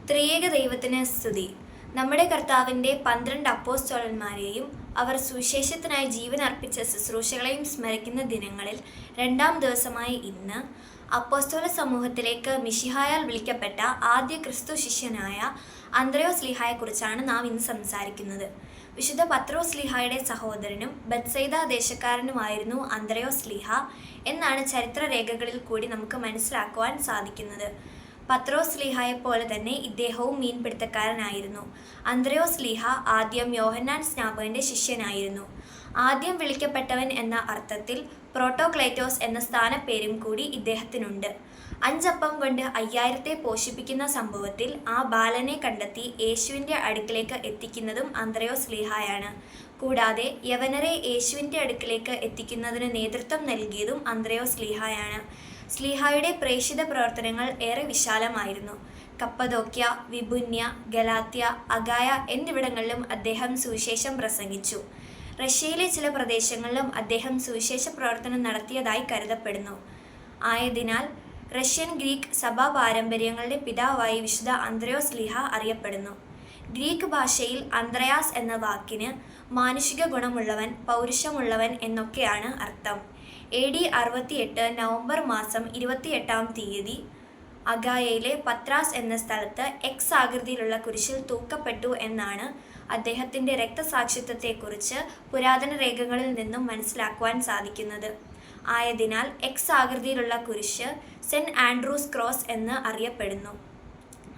ത്രിയേക ദൈവത്തിന് സ്തുതി. നമ്മുടെ കർത്താവിൻ്റെ 12 അപ്പോസ്തലന്മാരെയും അവർ സുവിശേഷത്തിനായി ജീവൻ അർപ്പിച്ച ശുശ്രൂഷകളെയും സ്മരിക്കുന്ന ദിനങ്ങളിൽ 2-ാം ദിവസമായ ഇന്ന് അപ്പോസ്തല സമൂഹത്തിലേക്ക് മിശിഹായാൽ വിളിക്കപ്പെട്ട ആദ്യ ക്രിസ്തു ശിഷ്യനായ അന്ത്രയോസ് ലീഹായെക്കുറിച്ചാണ് നാം ഇന്ന് സംസാരിക്കുന്നത്. വിശുദ്ധ പത്രോസ് ലീഹായുടെ സഹോദരനും ബത്സൈദ ദേശക്കാരനുമായിരുന്നു അന്ത്രയോസ് ലീഹ എന്നാണ് ചരിത്രരേഖകളിൽ കൂടി നമുക്ക് മനസ്സിലാക്കുവാൻ സാധിക്കുന്നത്. പത്രോസ് ലീഹായെ പോലെ തന്നെ ഇദ്ദേഹവും മീൻപിടുത്തക്കാരനായിരുന്നു. അന്ത്രയോസ് ലീഹ ആദ്യം യോഹന്നാൻ സ്നാപകന്റെ ശിഷ്യനായിരുന്നു. ആദ്യം വിളിക്കപ്പെട്ടവൻ എന്ന അർത്ഥത്തിൽ പ്രോട്ടോക്ലേറ്റോസ് എന്ന സ്ഥാനപ്പേരും കൂടി ഇദ്ദേഹത്തിനുണ്ട്. 5 അപ്പം കൊണ്ട് 5000 പോഷിപ്പിക്കുന്ന സംഭവത്തിൽ ആ ബാലനെ കണ്ടെത്തി യേശുവിൻ്റെ അടുക്കിലേക്ക് എത്തിക്കുന്നതും അന്ത്രയോസ് ലീഹായാണ്. കൂടാതെ യവനരെ യേശുവിൻ്റെ അടുക്കിലേക്ക് എത്തിക്കുന്നതിന് നേതൃത്വം നൽകിയതും അന്ത്രയോസ് ലീഹായാണ്. സ്ലീഹായുടെ പ്രേഷിത പ്രവർത്തനങ്ങൾ ഏറെ വിശാലമായിരുന്നു. കപ്പദോക്യ, വിബുന്യ, ഗലാത്യ, അഗായ എന്നിവിടങ്ങളിലും അദ്ദേഹം സുവിശേഷം പ്രസംഗിച്ചു. റഷ്യയിലെ ചില പ്രദേശങ്ങളിലും അദ്ദേഹം സുവിശേഷ പ്രവർത്തനം നടത്തിയതായി കരുതപ്പെടുന്നു. ആയതിനാൽ റഷ്യൻ ഗ്രീക്ക് സഭാ പാരമ്പര്യങ്ങളുടെ പിതാവായി വിശുദ്ധ അന്ത്രയോസ് ലീഹ അറിയപ്പെടുന്നു. ഗ്രീക്ക് ഭാഷയിൽ അന്ത്രയാസ് എന്ന വാക്കിന് മാനുഷിക ഗുണമുള്ളവൻ, പൗരുഷമുള്ളവൻ എന്നൊക്കെയാണ് അർത്ഥം. AD 68 നവംബർ മാസം 28-ാം തീയതി അഗായയിലെ പത്രാസ് എന്ന സ്ഥലത്ത് X ആകൃതിയിലുള്ള കുരിശിൽ തൂക്കപ്പെട്ടു എന്നാണ് അദ്ദേഹത്തിൻ്റെ രക്തസാക്ഷിത്വത്തെക്കുറിച്ച് പുരാതന രേഖകളിൽ നിന്നും മനസ്സിലാക്കുവാൻ സാധിക്കുന്നത്. ആയതിനാൽ X ആകൃതിയിലുള്ള കുരിശ് സെന്റ് ആൻഡ്രൂസ് ക്രോസ് എന്ന് അറിയപ്പെടുന്നു.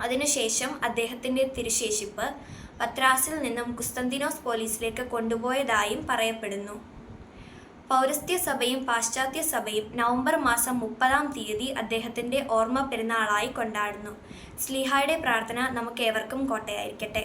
അതിനുശേഷം അദ്ദേഹത്തിൻ്റെ തിരുശേഷിപ്പ് പത്രാസിൽ നിന്നും കുസ്തന്തിനോസ് പോലീസിലേക്ക് കൊണ്ടുപോയതായും പറയപ്പെടുന്നു. പൗരസ്ത്യ സഭയും പാശ്ചാത്യ സഭയും നവംബർ മാസം 30-ാം തീയതി അദ്ദേഹത്തിൻ്റെ ഓർമ്മ പെരുന്നാളായി കൊണ്ടാടുന്നു. സ്ലീഹായുടെ പ്രാർത്ഥന നമുക്കേവർക്കും കോട്ടയായിരിക്കട്ടെ.